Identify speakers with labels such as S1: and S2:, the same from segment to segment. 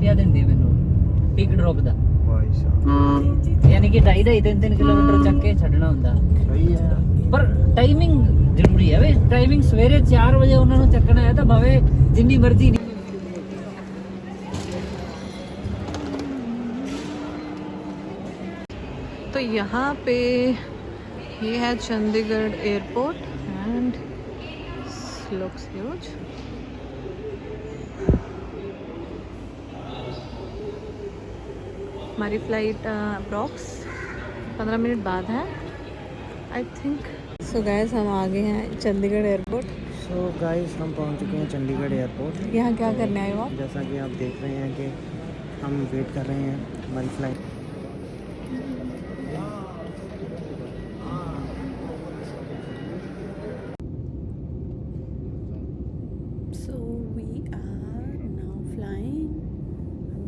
S1: रुपया देंदे मैनू पिक ड्रॉप दा
S2: भाई साहब
S1: यानी कि 2.5-3 किलोमीटर ਚੱਕ ਕੇ ਛੱਡਣਾ ਹੁੰਦਾ
S2: सही है
S1: ਪਰ ਟਾਈਮਿੰਗ ਜ਼ਰੂਰੀ ਹੈ ਵੇ ਟਾਈਮਿੰਗ ਸਵੇਰੇ 4 ਵਜੇ ਉਹਨਾਂ ਨੂੰ ਚੱਕਣਾ ਹੈ ਤਾਂ ਭਾਵੇਂ ਜਿੰਨੀ ਮਰਜ਼ੀ ਨਹੀਂ
S3: तो यहाँ पे ये है Chandigarh airport and looks huge. हमारी फ़्लाइट अप्रॉक्स 15 मिनट बाद है आई थिंक। सो गाइस हम आ गए हैं चंडीगढ़ एयरपोर्ट।
S2: सो गाइस हम पहुंच चुके हैं चंडीगढ़ एयरपोर्ट।
S3: यहाँ क्या करने आए हो आप?
S2: जैसा कि आप देख रहे हैं कि हम वेट कर रहे हैं हमारी flight.
S3: So we are now flying.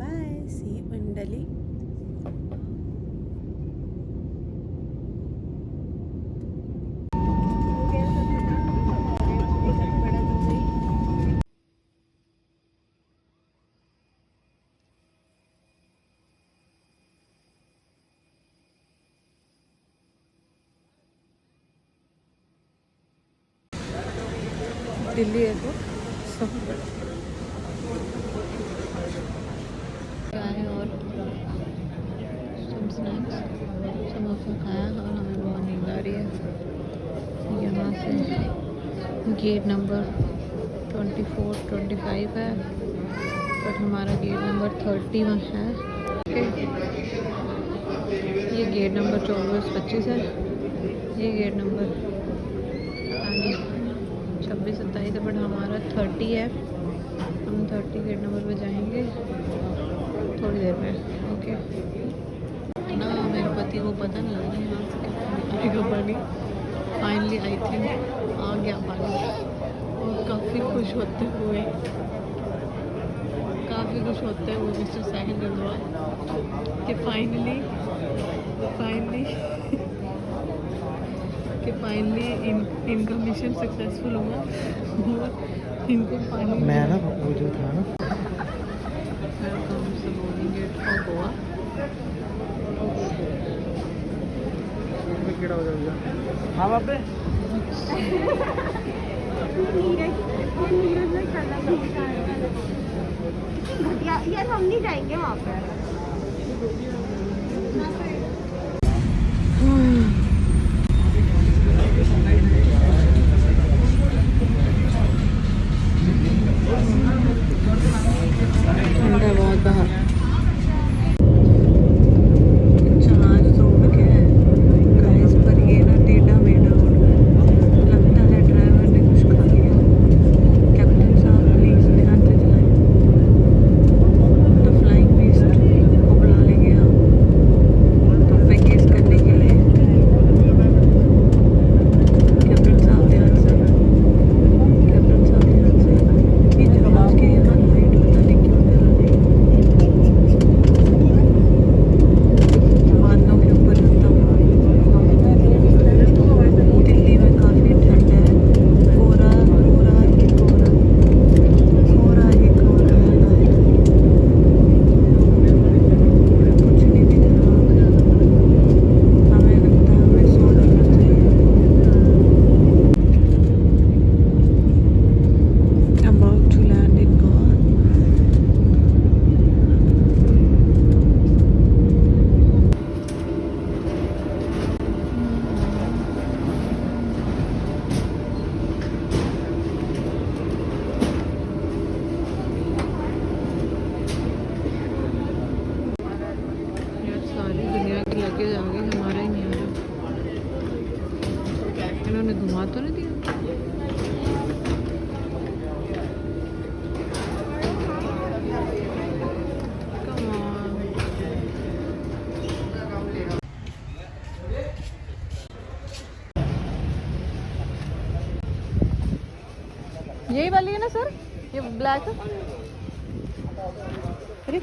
S3: Bye. See you in Delhi. Delhi airport सब आए और सब स्नैक्स समोसा खाया और हमें बहुत नींद आ रही है। यहाँ से गेट नंबर 24-25 है बट हमारा गेट नंबर 31 है। ओके ये गेट नंबर 24-25 है, ये गेट नंबर 26-27 है बट हमारा 30 है। हम 30 गेट नंबर पे जाएंगे थोड़ी देर में। ओके ना मेरे पति को पता नहीं लग रहा है यहाँ से आएगा पानी। फाइनली आई थिंक आ गया पानी और काफ़ी खुश होते हुए मिस्टर साहिल गंगवार कि फाइनली इनका मिशन सक्सेसफुल हुआ और इनको पानी
S2: मैं ना वो जो था ना
S3: वेलकम से बोर्डिंग गेट फॉर गोवा।
S2: कीड़ा हो जाएगा। हाँ बाबे
S4: यार हम नहीं जाएंगे वहाँ पे।
S3: ठंडा बहुत बाहर। जहाज तो उड़ गया है गाइस पर ये ना टेढ़ा मेढ़ा उड़ रहा है। लगता है ड्राइवर ने कुछ खा लिया। कैप्टन साहब प्लीज ध्यान से चलाएं। तो फ्लाइंग बेस्ट को बुला लेंगे हम तो पे केस करने के लिए। कैप्टन साहब ध्यान से। ये जहाज के यहाँ लाइट पता नहीं क्यों जला रही है। बादलों के ऊपर लगता हूँ। दिल्ली में काफ़ी ठंड है। कोहरा ही कोहरा है गाइस। कुछ नहीं दिख रहा। हमें लगता है हमें सो जाना चाहिए। About to land in Goa. यार सारी दुनिया की लगेज आ गई, हमारा ही नहीं आ रहा। इन्होंने घुमा तो नहीं दिया। Come on. यही वाली है ना सर, ये ब्लैक। अरे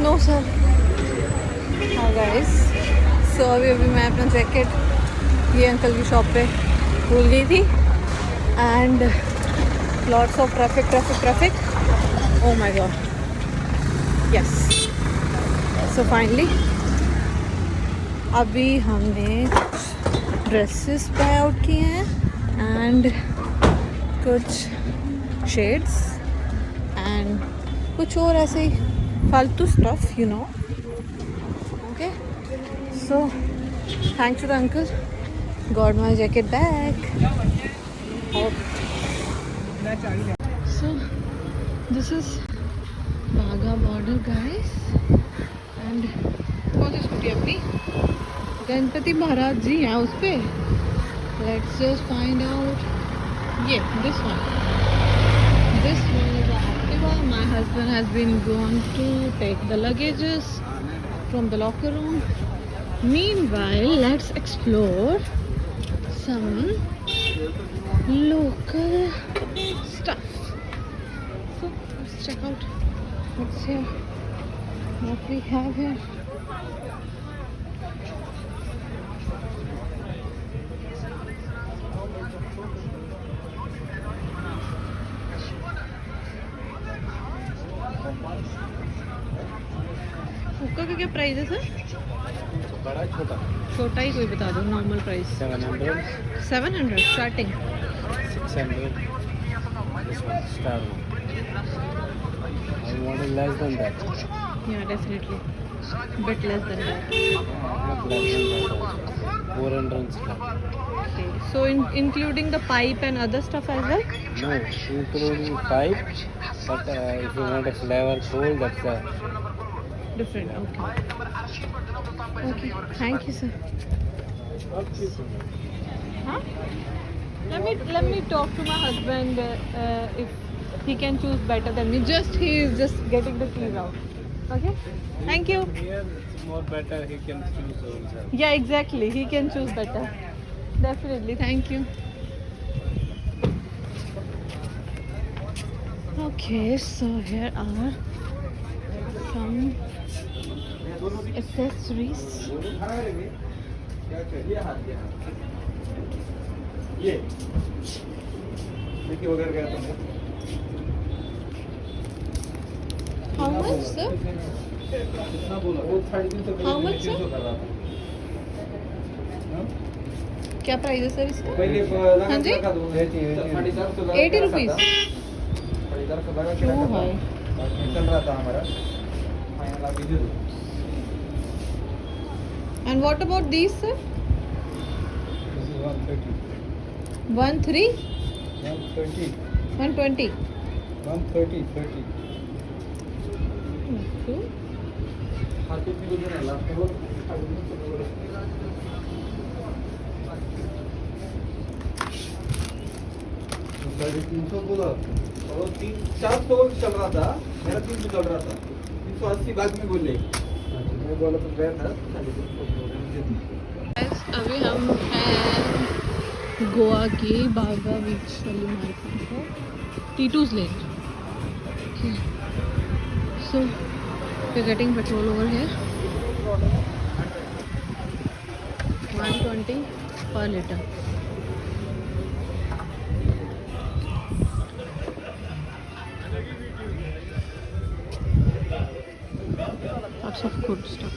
S3: नो सर। हाँ गाइस, सो अभी मैं अपना जैकेट ये अंकल की शॉप पे भूल गई थी and lots of traffic. Oh my God, yes. So finally अभी हमने कुछ ड्रेसेस बाय आउट किए हैं एंड कुछ शेड्स एंड कुछ और ऐसे ही फालतू stuff, you know. Okay, so thanks to the uncle, got my jacket back. So this is Baga border guys and कौन सी स्कूटी अपनी गणपति महाराज जी हैं उस पे। Let's just find out. ये this one is Activa. My husband has been gone to take the luggages from the locker room. Meanwhile, let's explore some local stuff. So let's check out what's here, what we have here. हुक्का का क्या price है sir?
S2: बड़ा छोटा
S3: छोटा ही कोई बता दो, normal price.
S2: 700
S3: 700 starting.
S2: 600 this one star one. I want it less than that.
S3: Yeah, definitely. Bit less than that.
S2: Not less than that also. 400 star.
S3: Okay. So including the pipe and other stuff as well?
S2: No, including pipe, but if you want a flavor cool, that's
S3: Different. Okay. Okay. Thank you, sir. Huh? Let me talk to my husband if he can choose better than me. He is just getting the keys out. Okay. Thank you.
S2: Here it's more better. He can choose himself.
S3: Yeah, exactly. He can choose better. Definitely. Thank you. Okay, so here are some accessories. How much, sir? How much, sir? क्या price है sir इसका? हाँ जी, 80 rupees. क्यों है?
S2: चल रहा था हमारा।
S3: And what about these, sir? 130. 120.
S2: 30.
S3: Okay.
S5: बोला और 400 चल रहा था, मेरा 300 चल रहा था, 380 बाद में बोले, मैं बोला तो गया था।
S3: अभी हम हैं गोवा के बागा बीच वाली मार्केट है, Tito's lane. So we are getting petrol over here, 120 per liter. Lots of good stuff.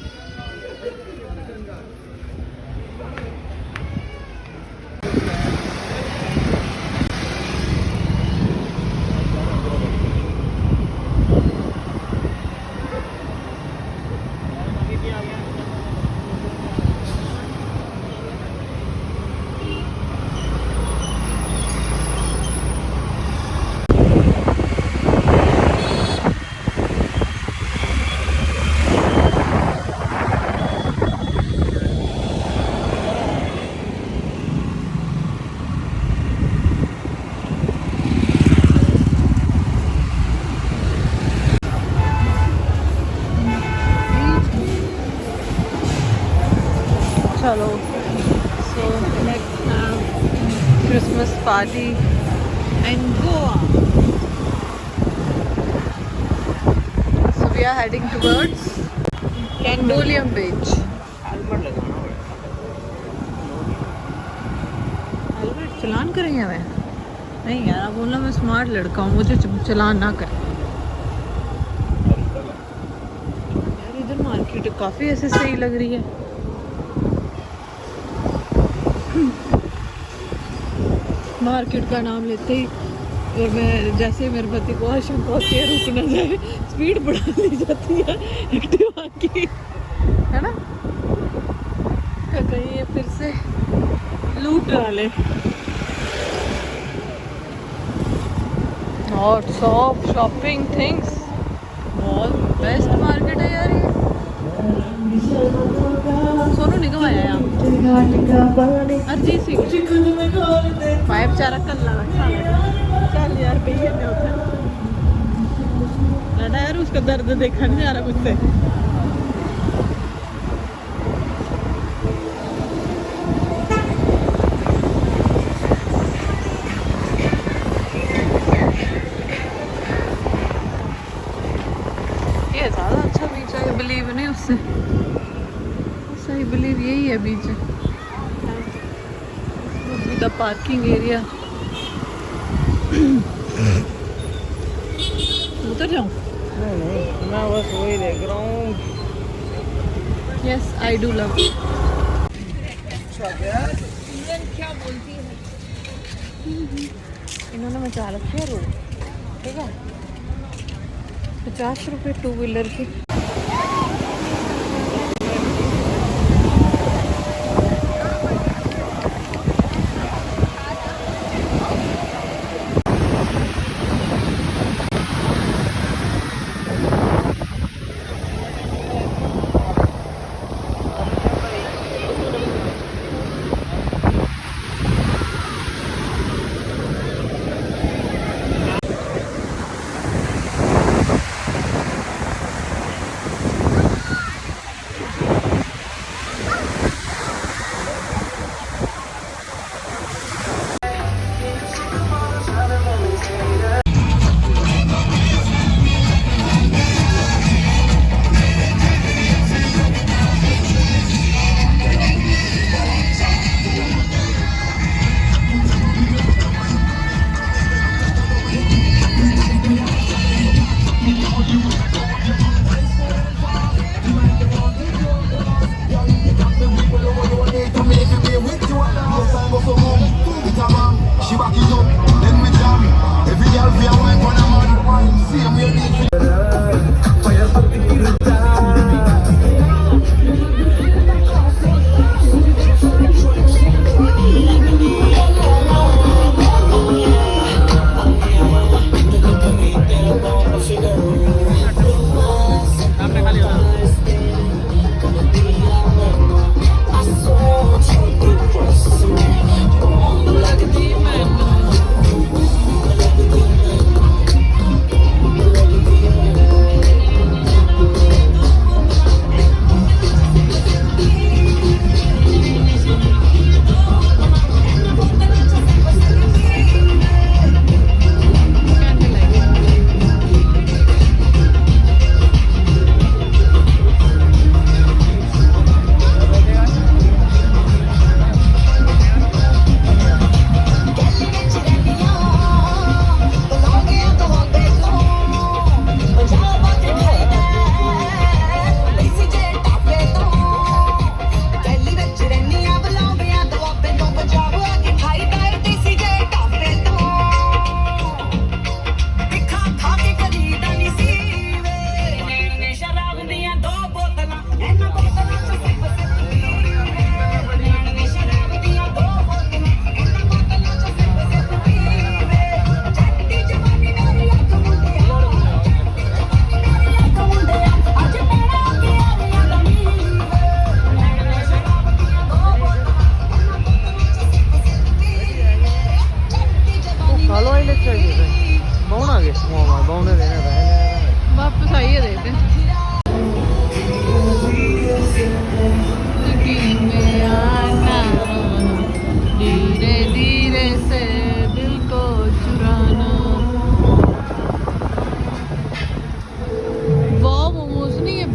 S3: Chalo. So let's have Christmas party in Goa. So we are heading towards Candolium Beach. Helmet challan करेंगे हमें? नहीं यार, आप बोलना मैं smart लड़का हूँ, मुझे चलान ना कर। यार इधर मार्केट काफ़ी ऐसे सही लग रही है। मार्केट का नाम लेते ही और मैं जैसे मेरे पति को आशंका होती है रुक ना जाए, स्पीड बढ़ा ली जाती है एक्टिवा की, है ना? कहीं ये फिर से लूट डाले। Lots of shopping things, बहुत बेस्ट मार्केट है यार ये। सोनू निगम आया यहाँ, अरिजीत सिंह भाई बेचारा कल्ला बैठा है। चल यार भैया ने होता लड़ा यार, उसका दर्द देखा नहीं जा रहा मुझसे। ये ज़्यादा अच्छा बीच है, बिलीव नहीं उससे, सही बिलीव यही है बीच है। The parking area. उतर जाऊँ?
S2: नहीं, मैं बस वही देख रहा हूँ।
S3: Yes I do love.
S4: क्या बोलती है?
S3: इन्होंने मचा रखी है रोड, ठीक है? 50 रुपये 2 व्हीलर की।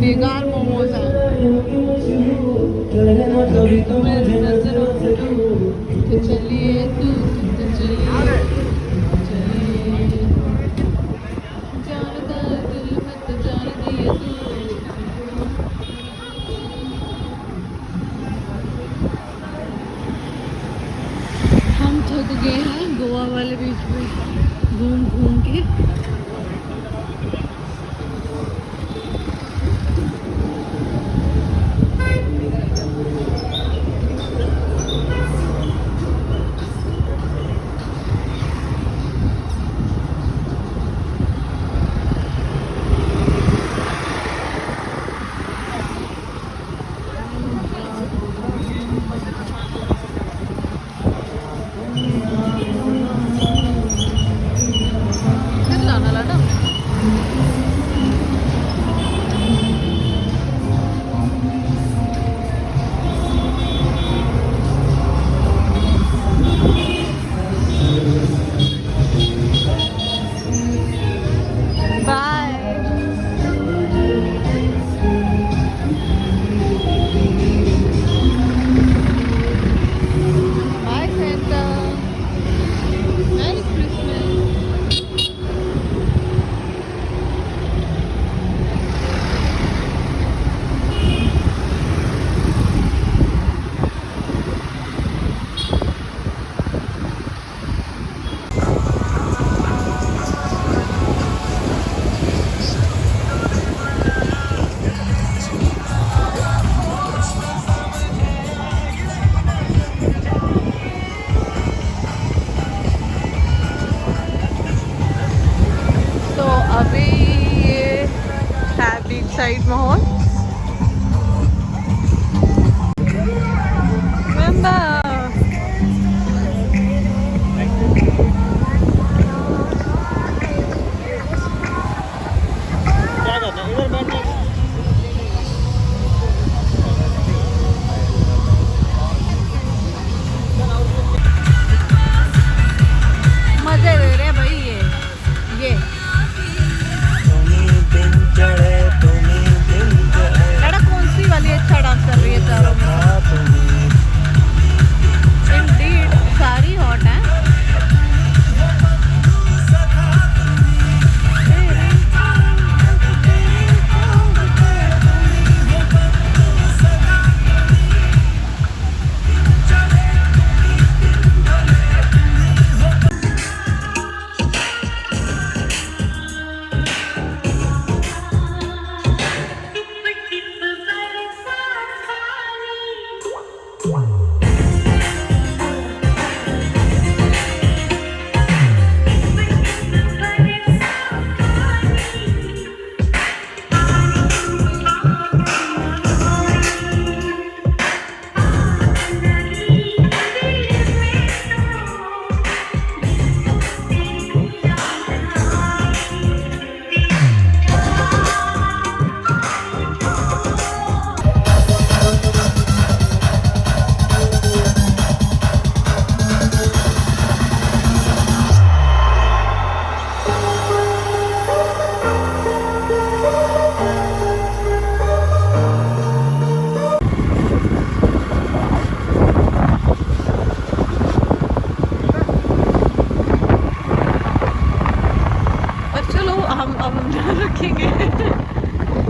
S3: बेकार मोमोज है। तो चलिए तू तो चलिए जानता दिल मत जान दिए तू। हम थक गए हैं गोवा वाले बीच में घूम घूम के। फिर जाना लाडा। Bye. Bye Santa. Merry Christmas. तो अभी ये है बीच साइड माहौल। मजे ले रहे हैं भाई ये लड़ा कौन सी वाली अच्छा डांस कर रही है चारों में। इंडीड सारी हॉट है।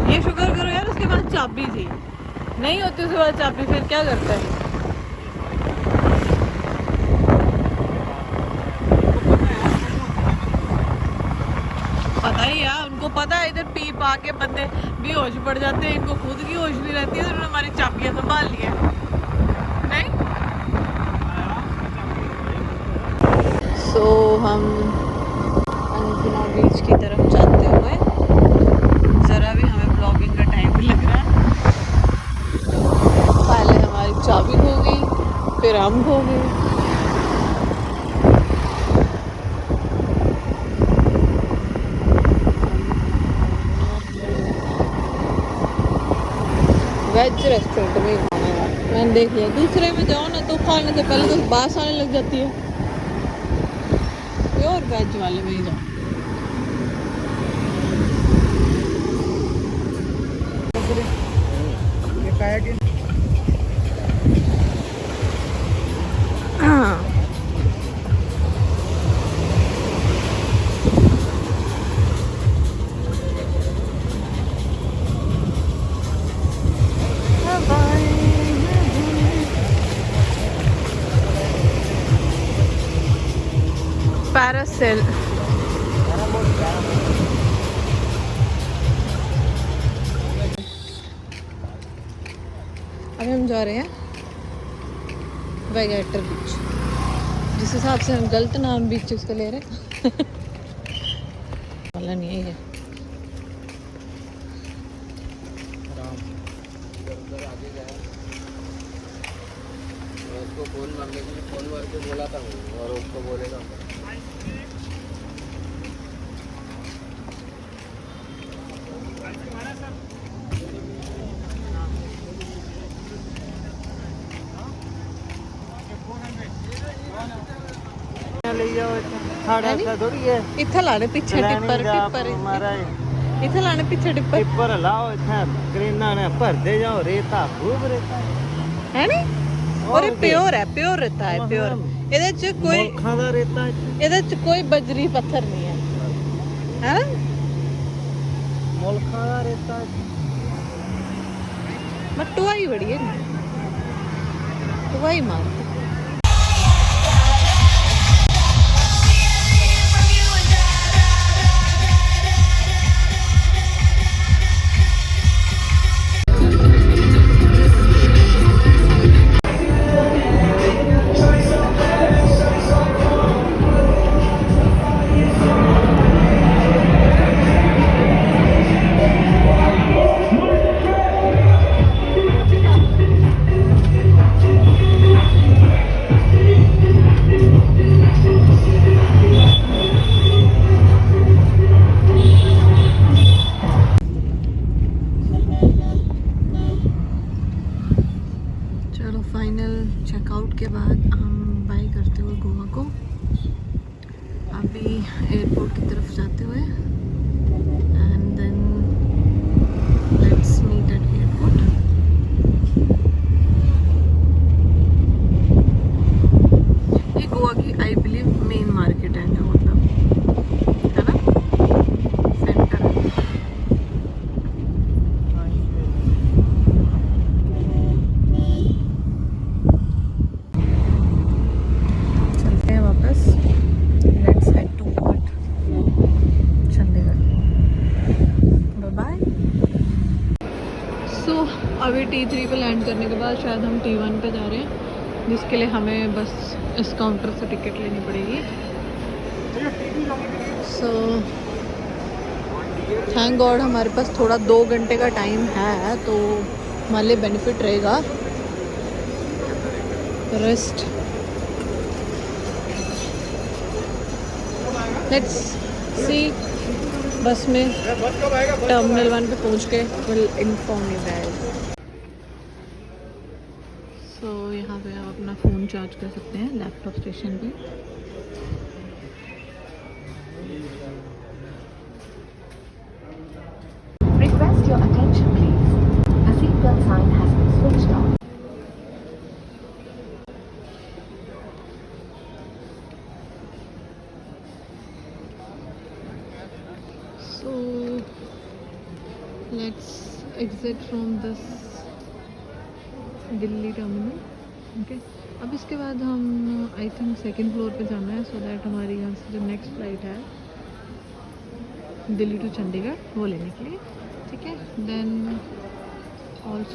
S3: ये शुक्र करो यार उसके पास चाबी थी, नहीं होती उसके पास चाबी फिर क्या करता है। पता ही यार उनको पता है इधर पी पा के बंदे बेहोश पड़ जाते हैं, इनको खुद की होश नहीं रहती है, तो उन्होंने हमारी चाबियां संभाल ली है। नहीं सो हम अन्नपूर्णा बीच की तरफ जाते हुए ज़रा भी हमें ब्लॉगिंग का टाइम भी लग रहा है। पहले हमारी चाबी खो गई, फिर हम खो गए। वेज रेस्टोरेंट में ही खाना है, मैंने देख लिया। दूसरे में जाओ ना तो खाने से पहले तो बास आने लग जाती है, प्योर वेज वाले में ही जाओ।
S5: ये काया की
S3: पैरासेल। अभी हम जा रहे हैं वैगेटर बीच, जिस हिसाब से हम गलत नाम बीच उसका ले रहे हैं वाला नहीं है।
S2: उसको फोन मारने के लिए फोन मार के बोला था वो, और उसको बोलेगा ले जाओ साढ़े थोड़ी है
S3: इत्थे लाने पीछे टिप्पर इत्थे लाने पीछे टिप्पर
S2: लाओ इतना क्रेना ने भर दे जाओ रेता खूब रेता
S3: है नी। और ये प्योर है, प्योर रेता है, प्योर। ਇਹਦੇ ਚ ਕੋਈ
S2: खादा रेता
S3: ਇਹਦੇ ਚ ਕੋਈ बजरी पत्थर नहीं है, है ना।
S2: मुल्खा दा रेता
S3: बट टुआई बड़ी है, टुआई मारती। फाइनल चेकआउट के बाद हम बाय करते हुए गोवा को अभी एयरपोर्ट की तरफ जाते हुए, and then let's meet at airport. ये गोवा की आई बिलीव मेन मार्केट है, जो मतलब है ना, सेंटर है। अभी T3 पे लैंड करने के बाद शायद हम T1 पे जा रहे हैं, जिसके लिए हमें बस इस काउंटर से टिकट लेनी पड़ेगी। सो थैंक गॉड हमारे पास थोड़ा 2 घंटे का टाइम है, तो हमारे लिए बेनिफिट रहेगा। Rest let's see. बस में टर्मिनल 1 पे पहुंच के विल इन्फॉर्म यू गाइस। सो यहाँ पे आप अपना फ़ोन चार्ज कर सकते हैं लैपटॉप स्टेशन पे।
S6: Request your attention please. The seatbelt sign has been switched off.
S3: So let's exit from this Delhi terminal. Okay, अब इसके बाद हम आई थिंक 2nd फ्लोर पे जाना है, सो दैट हमारी यहाँ से जो नेक्स्ट फ्लाइट है दिल्ली टू चंडीगढ़ वो लेने के लिए, ठीक है। Then also